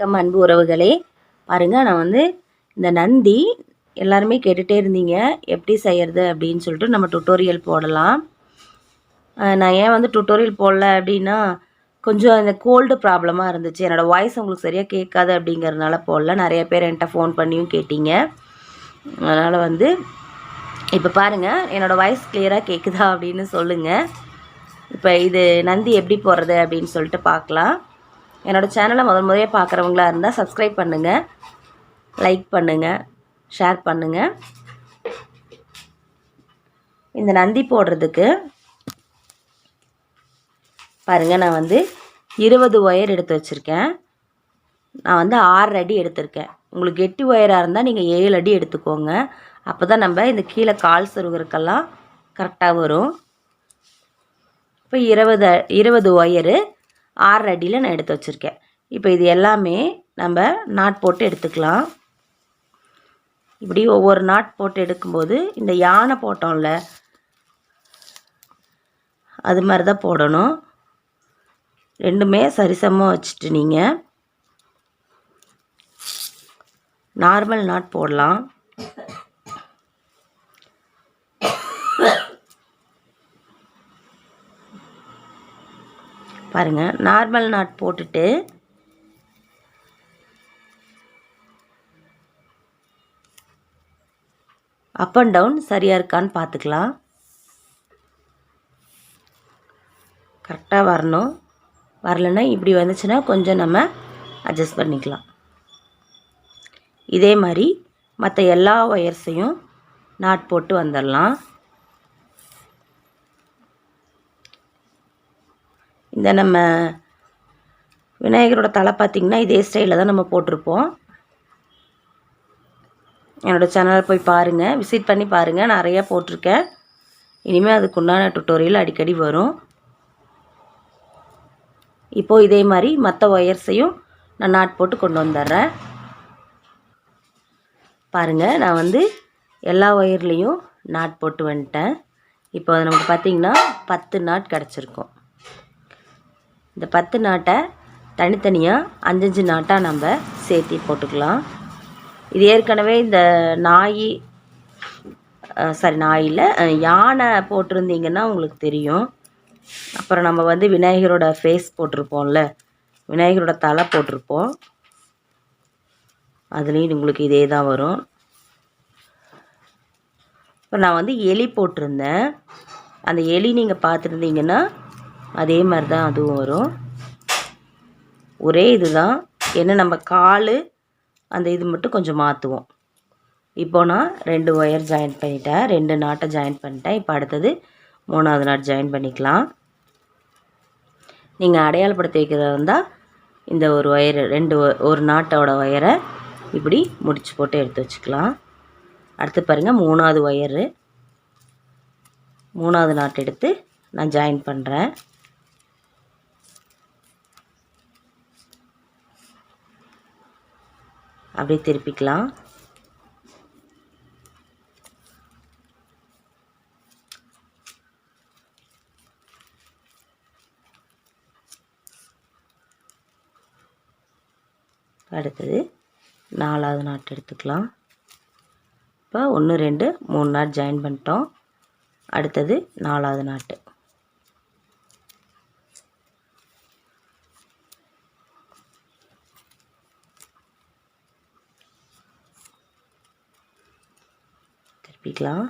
வணக்கம் அன்பு உறவுகளே. பாருங்கள், நான் வந்து இந்த நந்தி எல்லாருமே கேட்டுகிட்டே இருந்தீங்க எப்படி செய்கிறது அப்படின்னு சொல்லிட்டு நம்ம டுட்டோரியல் போடலாம். நான் ஏன் வந்து டுட்டோரியல் போடல அப்படின்னா, கொஞ்சம் அந்த கோல்டு ப்ராப்ளமாக இருந்துச்சு. என்னோடய வாய்ஸ் உங்களுக்கு சரியாக கேட்காது அப்படிங்கிறதுனால போடல. நிறைய பேர் என்கிட்ட ஃபோன் பண்ணியும் கேட்டீங்க. அதனால் வந்து இப்போ பாருங்கள், என்னோடய வாய்ஸ் கிளியராக கேட்குதா அப்படின்னு சொல்லுங்கள். இப்போ இது நந்தி எப்படி போடுறது அப்படின்னு சொல்லிட்டு பார்க்கலாம். என்னோடய சேனலை முறையாக பார்க்குறவங்களா இருந்தால் சப்ஸ்கிரைப் பண்ணுங்கள், லைக் பண்ணுங்கள், ஷேர் பண்ணுங்கள். இந்த நந்தி போடுறதுக்கு பாருங்கள், நான் வந்து 20 ஒயர் எடுத்து வச்சுருக்கேன். நான் வந்து 6 அடி எடுத்திருக்கேன். உங்களுக்கு 8 ஒயராக இருந்தால் நீங்கள் 7 அடி எடுத்துக்கோங்க. அப்போ தான் நம்ம இந்த கீழே கால் சொருகிறதுக்கெல்லாம் கரெக்டாக வரும். இப்போ 20 ஒயரு 6 அடியில் நான் எடுத்து வச்சுருக்கேன். இப்போ இது எல்லாமே நம்ம நாட் போட்டு எடுத்துக்கலாம். இப்படி ஒவ்வொரு நாட் போட்டு எடுக்கும்போது இந்த யானை போட்டோம்ல, அது மாதிரி தான் போடணும். ரெண்டுமே சரிசமமாக வச்சுட்டு நீங்கள் நார்மல் நாட் போடலாம். பாருங்கள், நார்மல் நாட் போட்டுட்டு அப் அண்ட் டவுன் சரியாக இருக்கான்னு பார்த்துக்கலாம். கரெக்டாக வரணும். வரலைன்னா இப்படி வந்துச்சுன்னா கொஞ்சம் நம்ம அட்ஜஸ்ட் பண்ணிக்கலாம். இதே மாதிரி மற்ற எல்லா ஒயர்ஸையும் நாட் போட்டு வந்துடலாம். இந்த நம்ம விநாயகரோட தலை பார்த்திங்கன்னா இதே ஸ்டைலில் தான் நம்ம போட்டிருப்போம். என்னோடய சேனலை போய் பாருங்கள், விசிட் பண்ணி பாருங்கள். நிறையா போட்டிருக்கேன். இனிமேல் அதுக்குண்டான டுட்டோரியல் அடிக்கடி வரும். இப்போது இதே மாதிரி மற்ற ஒயர்ஸையும் நான் நாட் போட்டு கொண்டு வந்துடுறேன். பாருங்கள், நான் வந்து எல்லா ஒயர்லேயும் நாட் போட்டு வந்துட்டேன். இப்போ நமக்கு பார்த்திங்கன்னா 10 நாட் கிடச்சிருக்கும். இந்த 10 நாட்டை தனித்தனியாக 5 நாட்டாக நம்ம சேர்த்தி போட்டுக்கலாம். இது ஏற்கனவே இந்த நாயில் யானை போட்டிருந்தீங்கன்னா உங்களுக்கு தெரியும். அப்புறம் நம்ம வந்து விநாயகரோட ஃபேஸ் போட்டிருப்போம்ல, விநாயகரோட தலை போட்டிருப்போம். அதுலேயும் உங்களுக்கு இதே தான் வரும். இப்போ நான் வந்து எலி போட்டிருந்தேன். அந்த எலி நீங்கள் பார்த்துருந்தீங்கன்னா அதே மாதிரி தான் அதுவும் வரும். ஒரே இது தான், என்ன நம்ம கால் அந்த இது மட்டும் கொஞ்சம் மாற்றுவோம். இப்போ நான் 2 ஒயர் ஜாயின் பண்ணிட்டேன், 2 நாட்டை ஜாயின் பண்ணிட்டேன். இப்போ அடுத்தது 3வது நாட் ஜாயின் பண்ணிக்கலாம். நீங்கள் அடையாளப்படுத்தி வைக்கிறதா இருந்தால் இந்த ஒரு ஒயர் ஒரு நாட்டோட ஒயரை இப்படி முடிச்சு போட்டு எடுத்து வச்சுக்கலாம். அடுத்து பாருங்கள், 3வது ஒயரு 3வது நாட் எடுத்து நான் ஜாயின் பண்ணுறேன். அப்படியே திருப்பிக்கலாம். அடுத்தது 4வது நாட் எடுத்துக்கலாம். இப்போ 1 2 3 நாட் ஜாயின் பண்ணிட்டோம். அடுத்தது 4வது நாட்டு. திருப்பிக்கலாம்.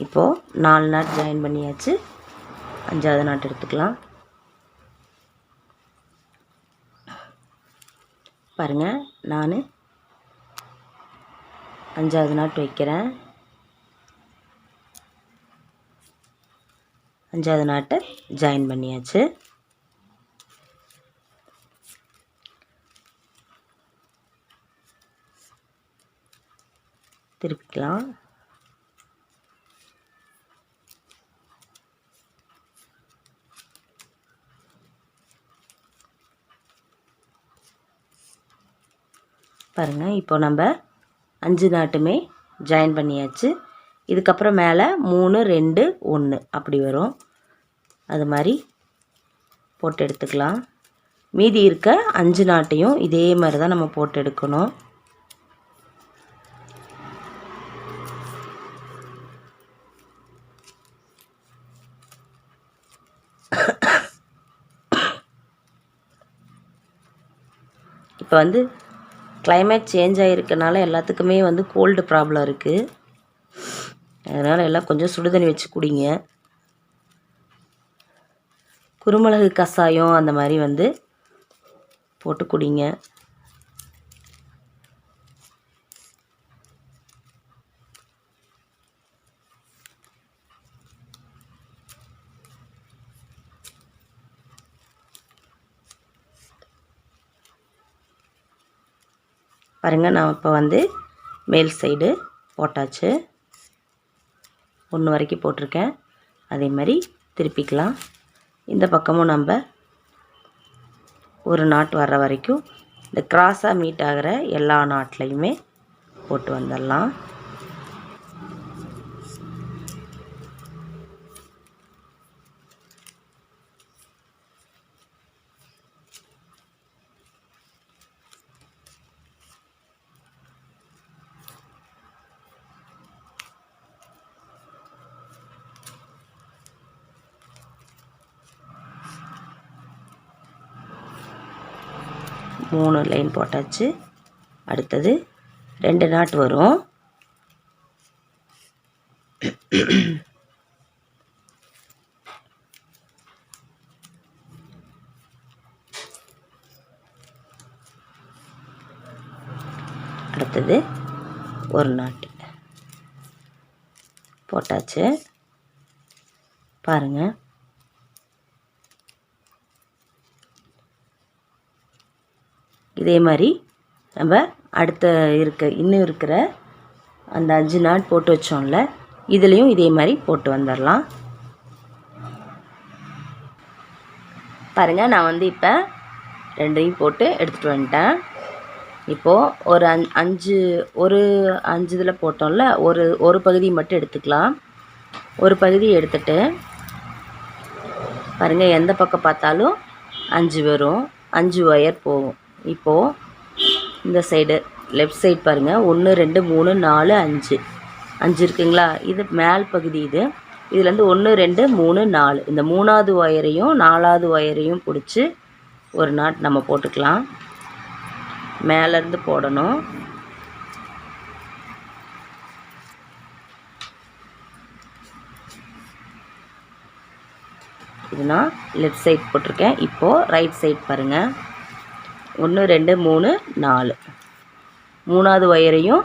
இப்போது 4 நாட் ஜாயின் பண்ணியாச்சு. 5வது நாட் எடுத்துக்கலாம். பாருங்கள், நான் 5வது நாட் வைக்கிறேன். 5வது நாட்டை ஜாயின் பண்ணியாச்சு. திருப்பிக்கலாம். பாருங்கள், இப்போ நம்ம 5 நாட்டுமே ஜாயின் பண்ணியாச்சு. இதுக்கப்புறம் மேலே 3 2 1 அப்படி வரும். அது மாதிரி போட்டு எடுத்துக்கலாம். மீதி இருக்க 5 நாட்டையும் இதே மாதிரி தான் நம்ம போட்டு எடுக்கணும். இப்போ வந்து கிளைமேட் சேஞ்ச் ஆகிருக்கனால எல்லாத்துக்குமே வந்து கோல்டு ப்ராப்ளம் இருக்குது. அதனால் எல்லாம் கொஞ்சம் சுடுதண்ணி வச்சு குடிங்க. குருமிளகு கஷாயம் அந்த மாதிரி வந்து போட்டு குடிங்க. பாருங்கள், நான் இப்போ வந்து மேல் சைடு போட்டாச்சு. 1 வரைக்கும் போட்டிருக்கேன். அதே மாதிரி திருப்பிக்கலாம். இந்த பக்கமும் நம்ம ஒரு நாட் வர்ற வரைக்கும் இந்த கிராஸாக மீட் ஆகிற எல்லா நாட்லையுமே போட்டு வந்துடலாம். மூணு லைன் போட்டாச்சு. அடுத்தது 2 நாட் வரும். அடுத்தது ஒரு நாட்டு போட்டாச்சு. பாருங்கள், இதே மாதிரி நம்ம அடுத்த இன்னும் இருக்கிற அந்த 5 நாட் போட்டு வச்சோம்ல, இதுலேயும் இதே மாதிரி போட்டு வந்துடலாம். பாருங்கள், நான் வந்து இப்போ 2ஐயும் போட்டு எடுத்துகிட்டு வந்துட்டேன். இப்போது ஒரு 5 இதில் போட்டோம்ல, ஒரு பகுதி மட்டும் எடுத்துக்கலாம். ஒரு பகுதி எடுத்துட்டு பாருங்கள், எந்த பக்கம் பார்த்தாலும் 5 வரும். 5 ஒயர் போகும். இப்போது இந்த சைடு லெஃப்ட் சைடு பாருங்கள், 1 2 3 4 5 இருக்குங்களா? இது மேல் பகுதி. இதுலேருந்து 1 2 3 4 இந்த 3வது ஒயரையும் 4வது ஒயரையும் பிடிச்சி ஒரு நாட் நம்ம போட்டுக்கலாம். மேலேருந்து போடணும். இது நான் லெஃப்ட் சைட் போட்டிருக்கேன். இப்போது ரைட் சைட் பாருங்கள், 1 2 3 4 3வது ஒயரையும்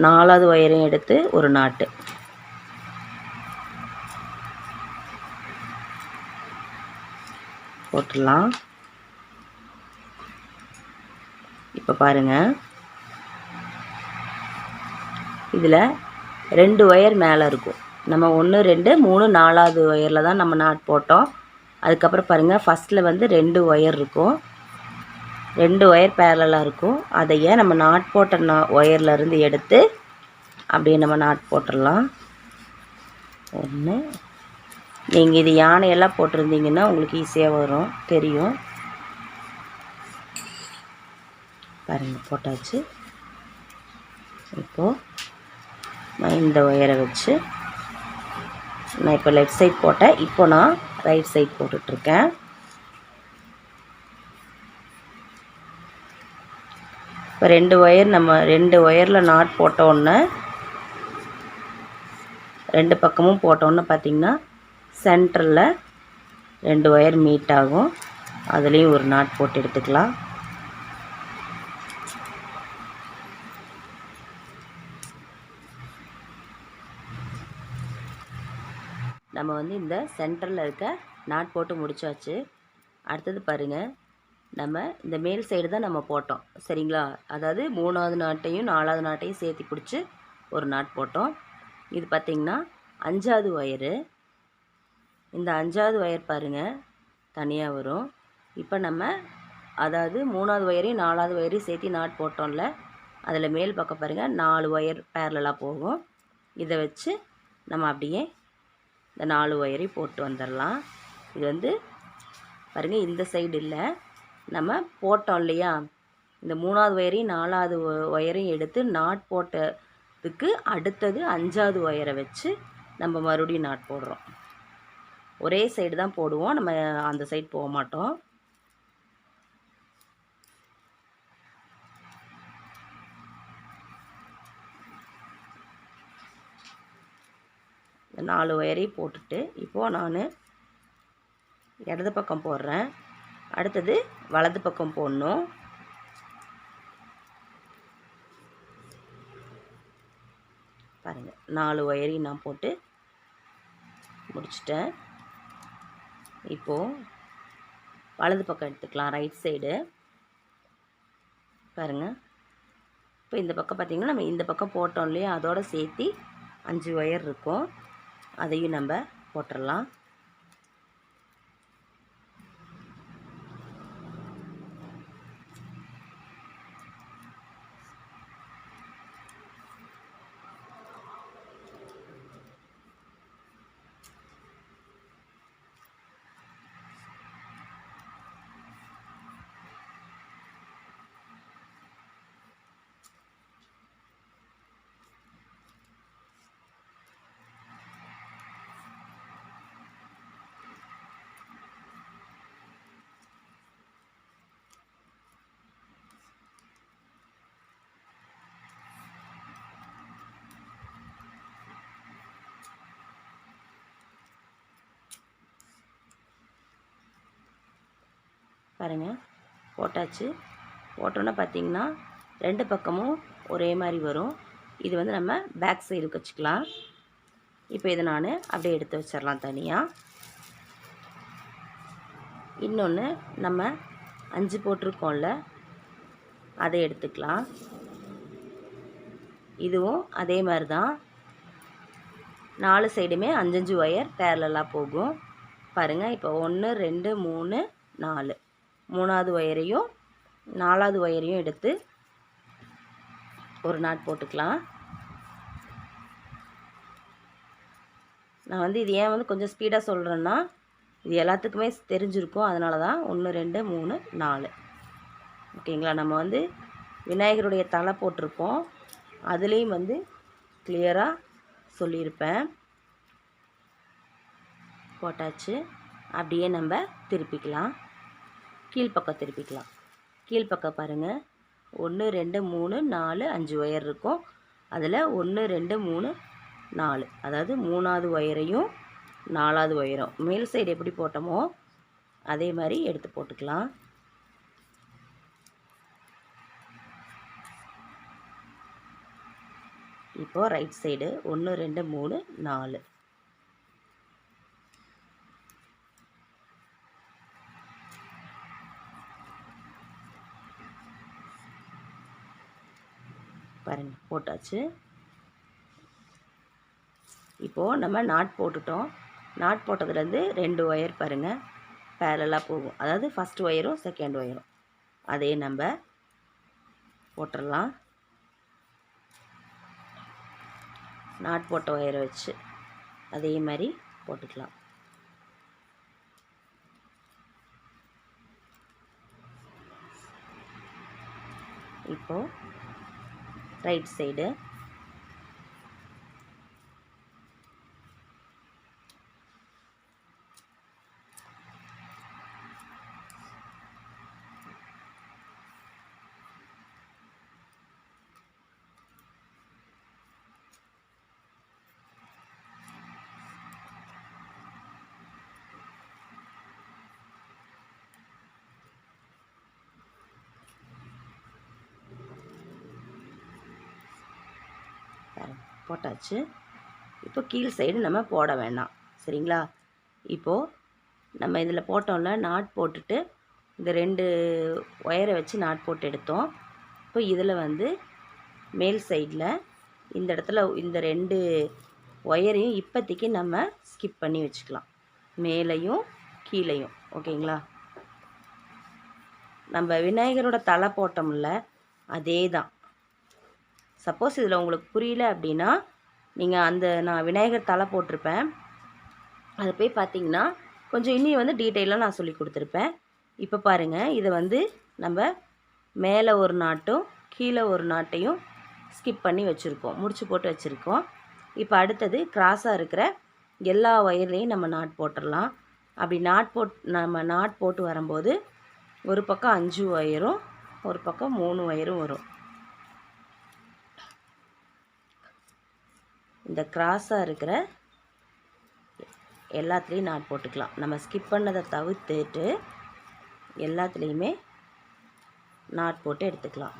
4வது ஒயரையும் எடுத்து ஒரு நாட்டு போட்டுடலாம். இப்போ பாருங்கள், இதில் 2 ஒயர் மேலே இருக்கும். நம்ம 1 2 3 4வது ஒயரில் தான் நம்ம நாட் போட்டோம். அதுக்கப்புறம் பாருங்கள், ஃபஸ்ட்டில் வந்து 2 ஒயர் இருக்கும். 2 ஒயர் பேரலாக இருக்கும். அதையே நம்ம நாட் போட்ட ஒயர்லேருந்து எடுத்து அப்படியே நம்ம நாட் போட்டுடலாம். 1 நீங்கள் இது யானையெல்லாம் போட்டிருந்தீங்கன்னா உங்களுக்கு ஈஸியாக வரும், தெரியும். பாருங்கள், போட்டாச்சு. இப்போது இந்த ஒயரை வச்சு நான் இப்போ லெஃப்ட் சைட் போட்டேன். இப்போ நான் ரைட் சைட் போட்டுட்ருக்கேன். இப்போ 2 ஒயர் நம்ம 2 ஒயரில் நாட் போட்டோன்னே 2 பக்கமும் போட்டோன்னு பார்த்திங்கன்னா சென்டரில் 2 ஒயர் மீட் ஆகும். அதுலேயும் ஒரு நாட் போட்டு எடுத்துக்கலாம். நம்ம வந்து இந்த சென்டரில் இருக்க நாட் போட்டு முடிச்சாச்சு. அடுத்தது பாருங்கள், நம்ம இந்த மேல் சைடு தான் நம்ம போட்டோம், சரிங்களா? அதாவது 3வது நாட்டையும் 4வது நாட்டையும் சேர்த்து பிடிச்சி ஒரு நாட் போட்டோம். இது பார்த்திங்கன்னா 5வது ஒயரு. இந்த 5வது ஒயர் பாருங்கள் தனியாக வரும். இப்போ நம்ம அதாவது 3வது ஒயரையும் 4வது ஒயரையும் சேர்த்து நாட் போட்டோம்ல, அதில் மேல் பக்கம் பாருங்கள் 4 ஒயர் பேரலாக போகும். இதை வச்சு நம்ம அப்படியே இந்த 4 ஒயரையும் போட்டு வந்துடலாம். இது வந்து பாருங்கள், இந்த சைடு இல்லை, நம்ம போட்டோம் இல்லையா, இந்த 3வது ஒயரையும் 4வது ஒயரையும் எடுத்து நாட் போட்டதுக்கு அடுத்தது 5வது ஒயரை வச்சு நம்ம மறுபடியும் நாட் போடுறோம். ஒரே சைடு தான் போடுவோம், நம்ம அந்த சைடு போக மாட்டோம். இந்த 4 ஒயரையும் போட்டுட்டு இப்போது நான் இடது பக்கம் போடுறேன். அடுத்தது வலது பக்கம் போடணும். பாருங்கள், 4 ஒயரையும் நான் போட்டு முடிச்சிட்டேன். இப்போது வலது பக்கம் எடுத்துக்கலாம், ரைட் சைடு. பாருங்கள், இப்போ இந்த பக்கம் பார்த்திங்கன்னா நம்ம இந்த பக்கம் போட்டோம் இல்லையா, அதோடு சேர்த்து 5 ஒயர் இருக்கும், அதையும் நம்ம போட்டுடலாம். பாருங்கள், போட்டாச்சு. போட்டோன்னே பார்த்திங்கன்னா 2 பக்கமும் ஒரே மாதிரி வரும். இது வந்து நம்ம பேக் சைடுக்கு வச்சுக்கலாம். இப்போ இதை நான் அப்படியே எடுத்து வச்சிடலாம் தனியாக. இன்னொன்று நம்ம 5 போட்டிருக்கோம்ல, அதை எடுத்துக்கலாம். இதுவும் அதே மாதிரி தான், 4 சைடுமே 5 ஒயர் பேரலாக போகும். பாருங்கள், இப்போ 1 2 3 4, 3வது ஒயரையும் 4வது ஒயரையும் எடுத்து ஒரு நாட் போட்டுக்கலாம். நான் வந்து இது ஏன் வந்து கொஞ்சம் ஸ்பீடாக சொல்கிறேன்னா, இது எல்லாத்துக்குமே தெரிஞ்சிருக்கும், அதனால தான் 1 2 3 4. ஓகேங்களா? நம்ம வந்து விநாயகருடைய தலை போட்டிருப்போம், அதுலேயும் வந்து கிளியராக சொல்லியிருப்பேன். போட்டாச்சு. அப்படியே நம்ம திருப்பிக்கலாம், கீழ்ப்பக்கம் திருப்பிக்கலாம். கீழ்ப்பக்கம் பாருங்கள், 1 2 3 4 5 ஒயர் இருக்கும். அதில் 1 2 3 4, அதாவது 3வது ஒயரையும் 4வது ஒயரும் மேல் சைடு எப்படி போட்டோமோ அதே மாதிரி எடுத்து போட்டுக்கலாம். இப்போது ரைட் சைடு 1 2 3 4. பாருங்கள், போட்டாச்சு. இப்போது நம்ம நாட் போட்டுட்டோம். நாட் போட்டதுலேருந்து 2 ஒயர் பாருங்கள் பேரலாக போகும், அதாவது ஃபஸ்ட் ஒயரும் செகண்ட் ஒயரும். அதே நம்ம போட்டுடலாம். நாட் போட்ட ஒயரை வச்சு அதே மாதிரி போட்டுக்கலாம். இப்போது ரைட் சைடு போட்டாச்சு. இப்போ கீழ் சைடு நம்ம போட வேண்டாம், சரிங்களா? இப்போது நம்ம இதில் போட்டோம்ல, நாட் போட்டுட்டு இந்த 2 ஒயரை வச்சு நாட் போட்டு எடுத்தோம். இப்போ இதில் வந்து மேல் சைடில் இந்த இடத்துல இந்த 2 ஒயரையும் இப்போதைக்கு நம்ம ஸ்கிப் பண்ணி வச்சுக்கலாம், மேலேயும் கீழேயும். ஓகேங்களா? நம்ம விநாயகரோட தலை போட்டோம்ல, அதே தான். சப்போஸ் இதில் உங்களுக்கு புரியல அப்படின்னா நீங்கள் அந்த நான் விநாயகர் தலை போட்டிருப்பேன், அதை போய் பார்த்தீங்கன்னா கொஞ்சம் இன்னும் வந்து டீட்டெயிலாக நான் சொல்லி கொடுத்துருப்பேன். இப்போ பாருங்கள், இதை வந்து நம்ம மேலே ஒரு நாட்டும் கீழே ஒரு நாட்டையும் ஸ்கிப் பண்ணி வச்சுருக்கோம், முடிச்சு போட்டு வச்சுருக்கோம். இப்போ அடுத்தது கிராஸாக இருக்கிற எல்லா ஒயர்லேயும் நம்ம நாட் போட்டுடலாம். அப்படி நம்ம நாட் போட்டு வரும்போது ஒரு பக்கம் 5 ஒயரும் ஒரு பக்கம் 3 ஒயரும் வரும். இந்த கிராஸாக இருக்கிற எல்லாத்துலேயும் நாட் போட்டுக்கலாம். நம்ம ஸ்கிப் பண்ணதை தவிர்த்துட்டு எல்லாத்துலேயுமே நாட் போட்டு எடுத்துக்கலாம்.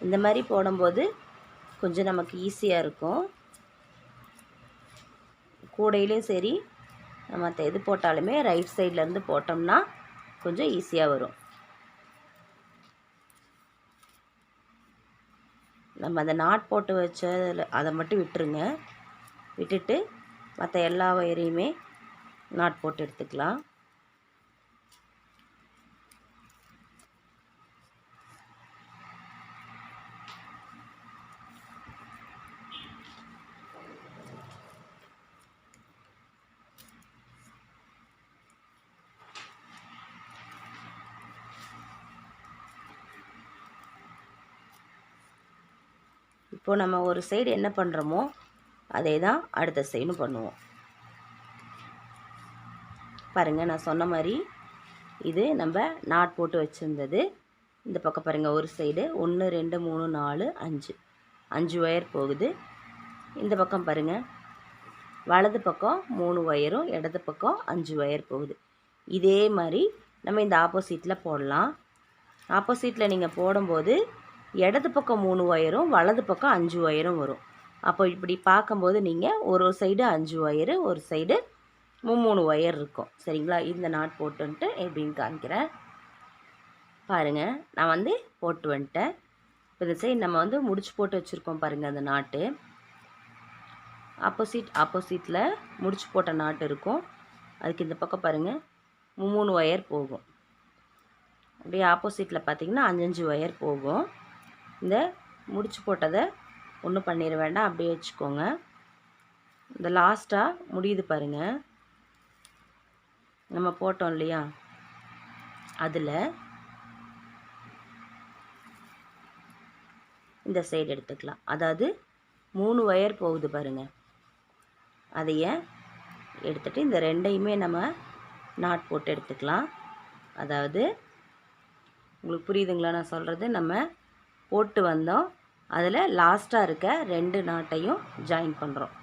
இந்த மாதிரி போடும்போது கொஞ்சம் நமக்கு ஈஸியாக இருக்கும். கூடையிலையும் சரி மற்ற எது போட்டாலுமே ரைட் சைட்லேருந்து போட்டோம்னா கொஞ்சம் ஈஸியாக வரும். நம்ம அந்த நாட் போட்டு வச்ச அதை மட்டும் விட்டுருங்க. விட்டுட்டு மற்ற எல்லா வயரையுமே நாட் போட்டு எடுத்துக்கலாம். இப்போது நம்ம ஒரு சைடு என்ன பண்ணுறோமோ அதே தான் அடுத்த சைடும் பண்ணுவோம். பாருங்கள், நான் சொன்ன மாதிரி இது நம்ம நாட் போட்டு வச்சுருந்தது. இந்த பக்கம் பாருங்கள், ஒரு சைடு 1 2 3 4 5 ஒயர் போகுது. இந்த பக்கம் பாருங்கள், வலது பக்கம் 3 ஒயரும் இடது பக்கம் 5 ஒயர் போகுது. இதே மாதிரி நம்ம இந்த ஆப்போசிட்டில் போடலாம். ஆப்போசிட்டில் நீங்கள் போடும்போது இடது பக்கம் 3 ஒயரும் வலது பக்கம் 5 ஒயரும் வரும். அப்போ இப்படி பார்க்கும்போது நீங்கள் ஒரு சைடு 5 ஒயரு, ஒரு சைடு 3 ஒயர் இருக்கும். சரிங்களா? இந்த நாட் போட்டுன்ட்டு எப்படின்னு காமிக்கிறேன் பாருங்கள். நான் வந்து போட்டு வந்துட்டேன். இப்போ இந்த சைடு நம்ம வந்து முடிச்சு போட்டு வச்சுருக்கோம் பாருங்கள். அந்த நாட்டு ஆப்போசிட்டில் முடிச்சு போட்ட நாட்டு இருக்கும். அதுக்கு இந்த பக்கம் பாருங்கள் 3 ஒயர் போகும். அப்படியே ஆப்போசிட்டில் பார்த்திங்கன்னா 5 ஒயர் போகும். இந்த முடிச்சு போட்டதை ஒன்றும் பண்ணிட வேண்டாம், அப்படியே வச்சுக்கோங்க. இந்த லாஸ்ட்டாக முடியுது பாருங்கள், நம்ம போட்டோம் இல்லையா, அதில் இந்த சைடு எடுத்துக்கலாம். அதாவது 3 ஒயர் போகுது பாருங்கள், அதையே எடுத்துகிட்டு இந்த ரெண்டையுமே நம்ம நாட் போட்டு எடுத்துக்கலாம். அதாவது உங்களுக்கு புரியுதுங்களா நான் சொல்கிறது? நம்ம போட்டு வந்தோம், அதில் லாஸ்ட்டாக இருக்க 2 நாட்டையும் ஜாயின் பண்ணுறோம்.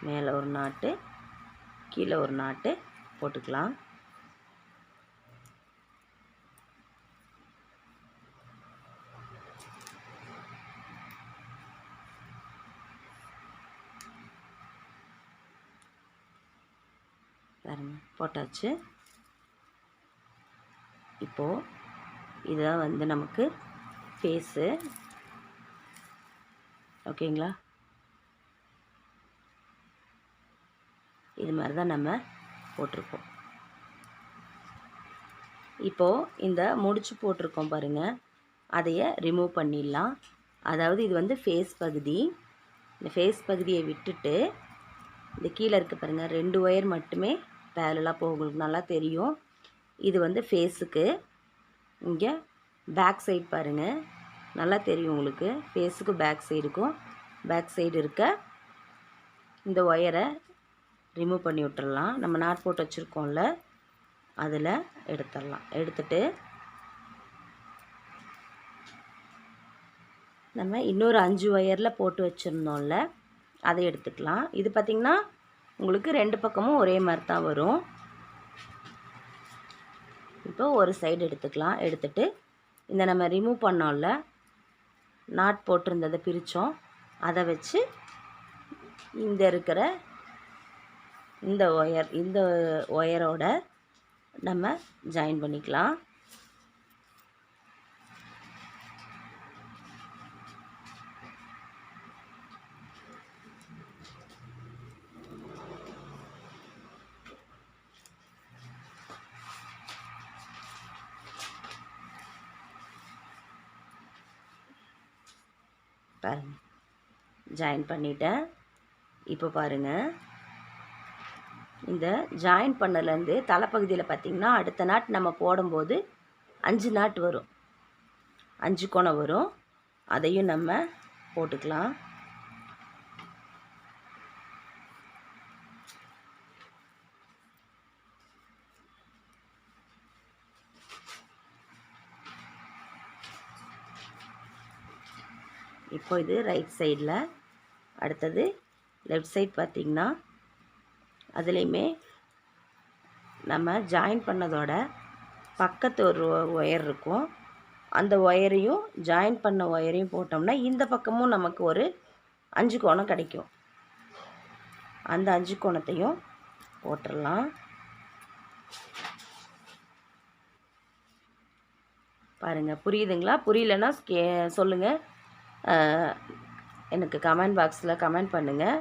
மேலே ஒரு நாட்டு, கீழே ஒரு நாட்டு போட்டுக்கலாம். பாருங்க, போட்டாச்சு. இப்போது இதுதான் வந்து நமக்கு ஃபேஸு. ஓகேங்களா? இது மாதிரி தான் நம்ம போட்டிருக்கோம். இப்போது இந்த முடிச்சு போட்டிருக்கோம் பாருங்கள், அதையை ரிமூவ் பண்ணிடலாம். அதாவது இது வந்து ஃபேஸ் பகுதி. இந்த ஃபேஸ் பகுதியை விட்டுட்டு இந்த கீழே இருக்க பாருங்கள் 2 ஒயர் மட்டுமே பேரலாக போகும். உங்களுக்கு நல்லா தெரியும். இது வந்து ஃபேஸுக்கு. இங்கே பேக் சைடு பாருங்கள், நல்லா தெரியும் உங்களுக்கு. ஃபேஸுக்கு பேக் சைடுக்கும் பேக் சைடு இருக்க இந்த ஒயரை ரிமூவ் பண்ணி விட்டுறலாம். நம்ம நாட் போட்டு வச்சுருக்கோம்ல, அதில் எடுத்துடலாம். எடுத்துட்டு நம்ம இன்னொரு 5 ஒயரில் போட்டு வச்சுருந்தோம்ல, அதை எடுத்துக்கலாம். இது பார்த்திங்கன்னா உங்களுக்கு 2 பக்கமும் ஒரே மாதிரி தான் வரும். இப்போ ஒரு சைடு எடுத்துக்கலாம். எடுத்துட்டு இந்த நம்ம ரிமூவ் பண்ணோம்ல, நாட் போட்டிருந்ததை பிரித்தோம், அதை வச்சு இந்த இருக்கிற இந்த ஒயரோட நம்ம ஜாயின் பண்ணிக்கலாம். பாருங்கள், ஜாயின் பண்ணிட்டேன். இப்போ பாருங்கள், இந்த ஜாயின் பண்ணலேருந்து தலைப்பகுதியில் பார்த்திங்கன்னா அடுத்த நாட் நம்ம போடும்போது 5 நாட் வரும், 5 கோணம் வரும். அதையும் நம்ம போட்டுக்கலாம். இப்போ இது ரைட் சைடில். அடுத்தது லெஃப்ட் சைட் பார்த்திங்கன்னா அதுலேயுமே நம்ம ஜாயின் பண்ணதோட பக்கத்து ஒரு ஒயர் இருக்கும், அந்த ஒயரையும் ஜாயின் பண்ண ஒயரையும் போட்டோம்னா இந்த பக்கமும் நமக்கு ஒரு 5 கோணம் கிடைக்கும். அந்த 5 கோணத்தையும் போட்டுடலாம். பாருங்கள், புரியுதுங்களா? புரியலன்னா சொல்லுங்கள், எனக்கு கமெண்ட் பாக்ஸில் கமெண்ட் பண்ணுங்கள்.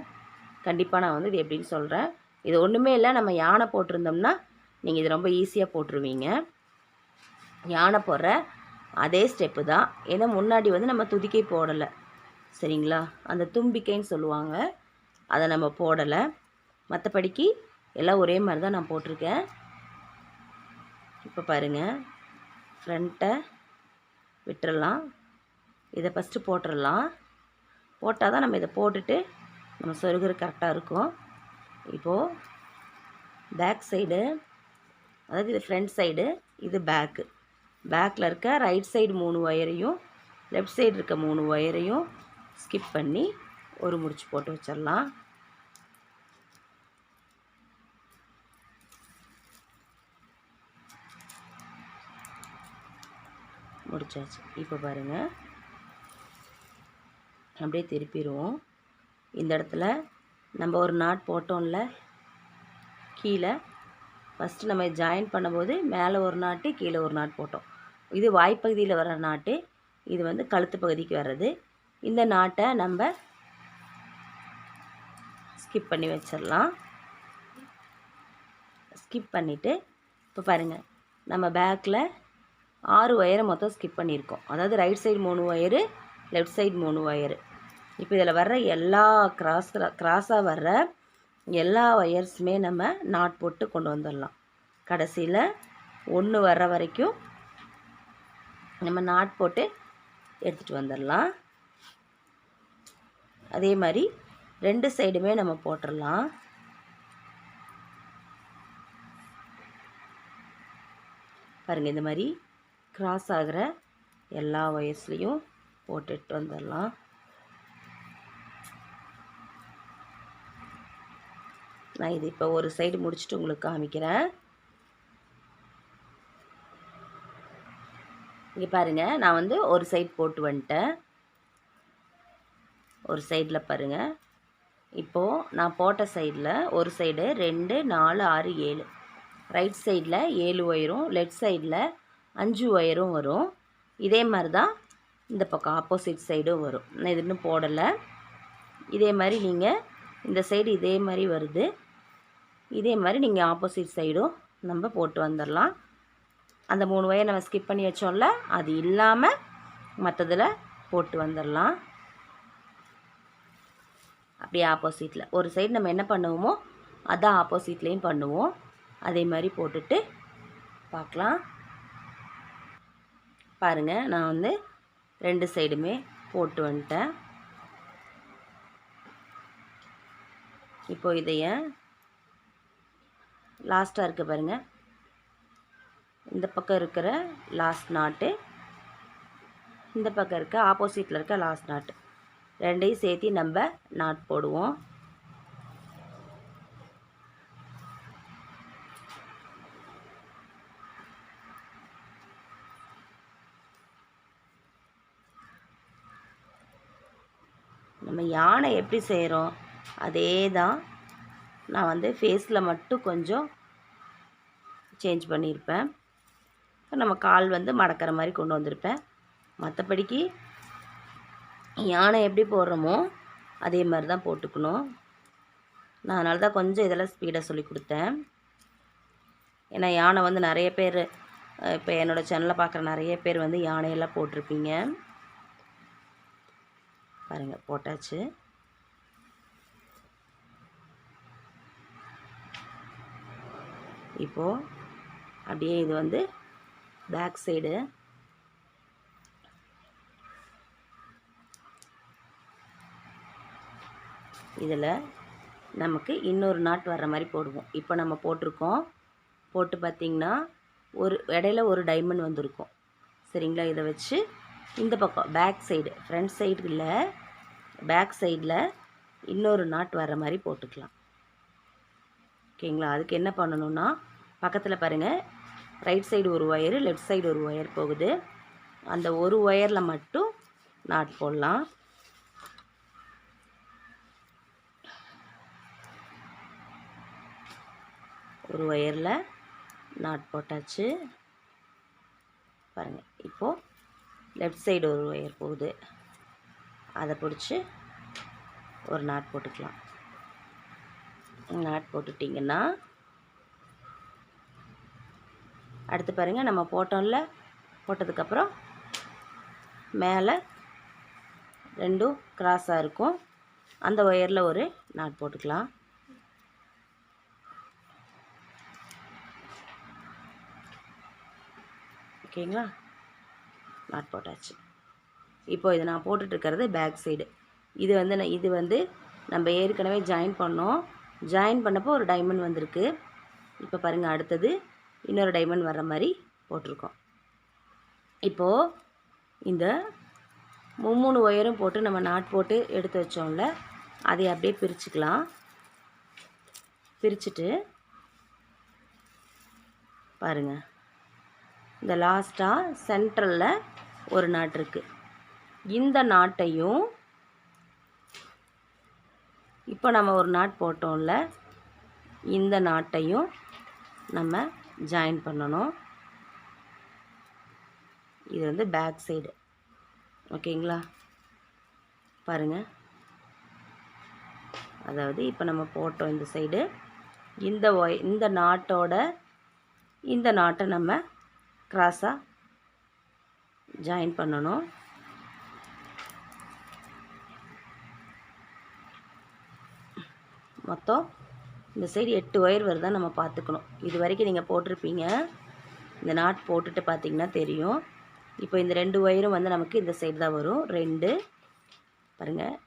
கண்டிப்பாக நான் வந்து இது எப்படின்னு சொல்கிறேன். இது ஒன்றுமே இல்லை, நம்ம யானை போட்டிருந்தோம்னா நீங்கள் இது ரொம்ப ஈஸியாக போட்டுருவீங்க. யானை போடுற அதே ஸ்டெப்பு தான். ஏன்னா முன்னாடி வந்து நம்ம துதிக்கை போடலை, சரிங்களா? அந்த தும்பிக்கைன்னு சொல்லுவாங்க, அதை நம்ம போடலை. மற்றபடிக்கு எல்லாம் ஒரே மாதிரி தான் நான் போட்டிருக்கேன். இப்போ பாருங்கள், ஃப்ரண்ட்டை விட்டுறலாம். இதை ஃபஸ்ட்டு போட்டுடலாம். போட்டால் தான் நம்ம இதை போட்டுட்டு நம்ம சொருகிற கரெக்டாக இருக்கும். இப்போது பேக் சைடு, அதாவது இது ஃப்ரண்ட் சைடு, இது பேக்கில் இருக்க ரைட் சைடு 3 ஒயரையும் லெஃப்ட் சைடு இருக்க 3 ஒயரையும் ஸ்கிப் பண்ணி ஒரு முடிச்சு போட்டு வச்சிடலாம். முடிச்சாச்சு. இப்போ பாருங்கள், அப்படியே திருப்பிடுவோம். இந்த இடத்துல நம்ம ஒரு நாட் போட்டோம்ல கீழே, ஃபஸ்ட்டு நம்ம ஜாயின் பண்ணும்போது மேலே ஒரு நாட்டு கீழே ஒரு நாட் போட்டோம். இது வாய்ப்பகுதியில் வர நாட்டு, இது வந்து கழுத்து பகுதிக்கு வர்றது. இந்த நாட்டை நம்ம ஸ்கிப் பண்ணி வச்சிடலாம். ஸ்கிப் பண்ணிவிட்டு இப்போ பாருங்கள், நம்ம பேக்கில் 6 ஒயரை மொத்தம் ஸ்கிப் பண்ணியிருக்கோம். அதாவது right side 3 wire, left side 3 wire. இப்போ இதில் வர்ற எல்லா கிராஸாக வர்ற எல்லா ஒயர்ஸுமே நம்ம நாட் போட்டு கொண்டு வந்துடலாம். கடைசியில் 1 வர்ற வரைக்கும் நம்ம நாட் போட்டு எடுத்துகிட்டு வந்துடலாம். அதே மாதிரி 2 சைடுமே நம்ம போட்டுடலாம். பாருங்கள், இந்த மாதிரி கிராஸ் ஆகிற எல்லா ஒயர்ஸ்லேயும் போட்டுட்டு வந்துடலாம். நான் இது இப்போ ஒரு சைடு முடிச்சுட்டு உங்களுக்கு காமிக்கிறேன். இங்கே பாருங்கள், நான் வந்து ஒரு சைடு போட்டு வந்துட்டேன். ஒரு சைடில் பாருங்கள், இப்போது நான் போட்ட சைடில் ஒரு சைடு 2, 4, 6, 7, ரைட் சைடில் 7 ஒயரும் லெஃப்ட் சைடில் 5 ஒயரும் வரும். இதே மாதிரி தான் இந்த பக்கம் ஆப்போசிட் சைடும் வரும். நான் இது இன்னும் போடலை. இதே மாதிரி நீங்கள் இந்த சைடு இதே மாதிரி வருது, இதே மாதிரி நீங்கள் ஆப்போசிட் சைடும் நம்ம போட்டு வந்துடலாம். அந்த 3 ஒயர் நம்ம ஸ்கிப் பண்ணி வச்சோம்ல, அது இல்லாமல் மற்றதில் போட்டு வந்துடலாம். அப்படியே ஆப்போசிட்டில் ஒரு சைடு நம்ம என்ன பண்ணுவோமோ அதான் ஆப்போசிட்லேயும் பண்ணுவோம். அதே மாதிரி போட்டுட்டு பார்க்கலாம். பாருங்கள், நான் வந்து 2 சைடுமே போட்டு வந்துட்டேன். இப்போ இதைய லாஸ்ட்டாக இருக்க பாருங்கள், இந்த பக்கம் இருக்கிற லாஸ்ட் நாட்டு, இந்த பக்கம் இருக்க ஆப்போசிட்டில் இருக்க லாஸ்ட் நாட்டு ரெண்டையும் சேர்த்து நம்ம நாட் போடுவோம். நம்ம யானை எப்படி செய்கிறோம் அதே தான். நான் வந்து ஃபேஸில் மட்டும் கொஞ்சம் சேஞ்ச் பண்ணியிருப்பேன். நம்ம கால் வந்து மடக்கிற மாதிரி கொண்டு வந்திருப்பேன். மற்றபடிக்கு யானை எப்படி போடுறோமோ அதே மாதிரி தான் போட்டுக்கணும். நான் அதனால தான் கொஞ்சம் இதெல்லாம் ஸ்பீடாக சொல்லி கொடுத்தேன். ஏன்னா யானை வந்து நிறைய பேர், இப்போ என்னோடய சேனலில் பார்க்குற நிறைய பேர் வந்து யானையெல்லாம் போட்டிருப்பீங்க. பாருங்கள், போட்டாச்சு. இப்போது அப்படியே இது வந்து பேக் சைடு இதில் நமக்கு இன்னொரு நாட் வர்ற மாதிரி போடுவோம். இப்போ நம்ம போட்டிருக்கோம். போட்டு பார்த்திங்கன்னா ஒரு இடையில ஒரு டைமண்ட் வந்திருக்கும். சரிங்களா? இதை வச்சு இந்த பக்கம் பேக் சைடு, ஃப்ரண்ட் சைடு இல்லை, பேக் சைடில் இன்னொரு நாட் வர்ற மாதிரி போட்டுக்கலாம். ஓகேங்களா? அதுக்கு என்ன பண்ணணுன்னா, பக்கத்தில் பாருங்கள், ரைட் சைடு ஒரு ஒயரு, லெஃப்ட் சைடு ஒரு ஒயர் போகுது. அந்த ஒரு ஒயரில் மட்டும் நாட் போடலாம். ஒரு ஒயரில் நாட் போட்டாச்சு. பாருங்கள், இப்போது லெஃப்ட் சைடு ஒரு ஒயர் போகுது, அதை பிடிச்சி ஒரு நாட் போட்டுக்கலாம். நாட் போட்டுட்டிங்கன்னா அடுத்து பாருங்கள், நம்ம போட்டோம்ல, போட்டதுக்கப்புறம் மேலே ரெண்டும் கிராஸாக இருக்கும். அந்த ஒயரில் ஒரு நாட் போட்டுக்கலாம். ஓகேங்களா? நாட் போட்டாச்சு. இப்போ இது நான் போட்டுட்ருக்கிறது பேக் சைடு. இது வந்து நம்ம ஏற்கனவே ஜாயின் பண்ணோம். ஜாயின் பண்ணப்போ ஒரு டைமண்ட் வந்திருக்கு. இப்போ பாருங்கள், அடுத்தது இன்னொரு டைமண்ட் வர்ற மாதிரி போட்டிருக்கோம். இப்போது இந்த 3 ஒயரும் போட்டு நம்ம நாட் போட்டு எடுத்து வச்சோம்ல, அதை அப்படியே பிரிச்சுக்கலாம். பிரிச்சுட்டு பாருங்கள், இந்த லாஸ்ட்டாக சென்ட்ரலில் ஒரு நாட் இருக்குது. இந்த நாட்டையும் இப்போ நம்ம ஒரு நாட் போட்டோம்ல, இந்த நாட்டையும் நம்ம ஜாயின் பண்ணணும். இது வந்து பேக் சைடு. ஓகேங்களா? பாருங்கள், அதாவது இப்போ நம்ம போட்டோம் இந்த சைடு, இந்த நாட்டோட இந்த நாட்டை நம்ம கிராஸாக ஜாயின் பண்ணணும். மொத்தம் இந்த சைடு 8 ஒயர் வருதான் நம்ம பார்த்துக்கணும். இது வரைக்கும் நீங்கள் போட்டிருப்பீங்க. இந்த நாட் போட்டுட்டு பார்த்தீங்கன்னா தெரியும். இப்போ இந்த 2 ஒயரும் வந்து நமக்கு இந்த சைடு தான் வரும். 2 பாருங்கள்,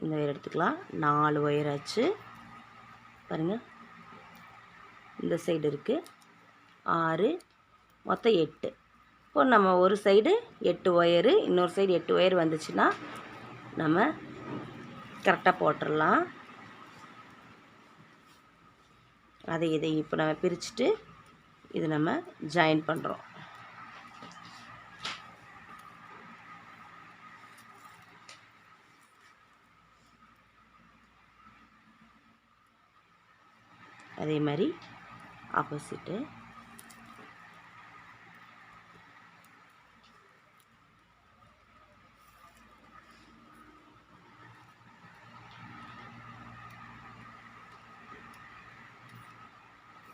இந்த ஒயர் எடுத்துக்கலாம். 4 ஒயர் ஆச்சு. பாருங்கள், இந்த சைடு இருக்குது 6, மொத்தம் 8. இப்போ நம்ம ஒரு சைடு 8 ஒயரு, இன்னொரு சைடு 8 ஒயர் வந்துச்சுன்னா நம்ம கரெக்டாக போட்டுடலாம். இதை இப்போ நம்ம பிரிச்சுட்டு இது நம்ம ஜாயின் பண்ணுறோம். அதே மாதிரி ஆப்போசிட்டு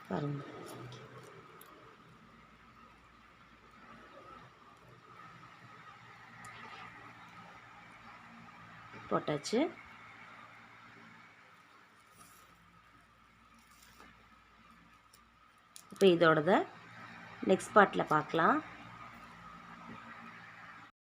பாருங்க. போட்டாச்சு. இப்போ இதோடத நெக்ஸ்ட் பார்ட்டில் பார்க்கலாம்.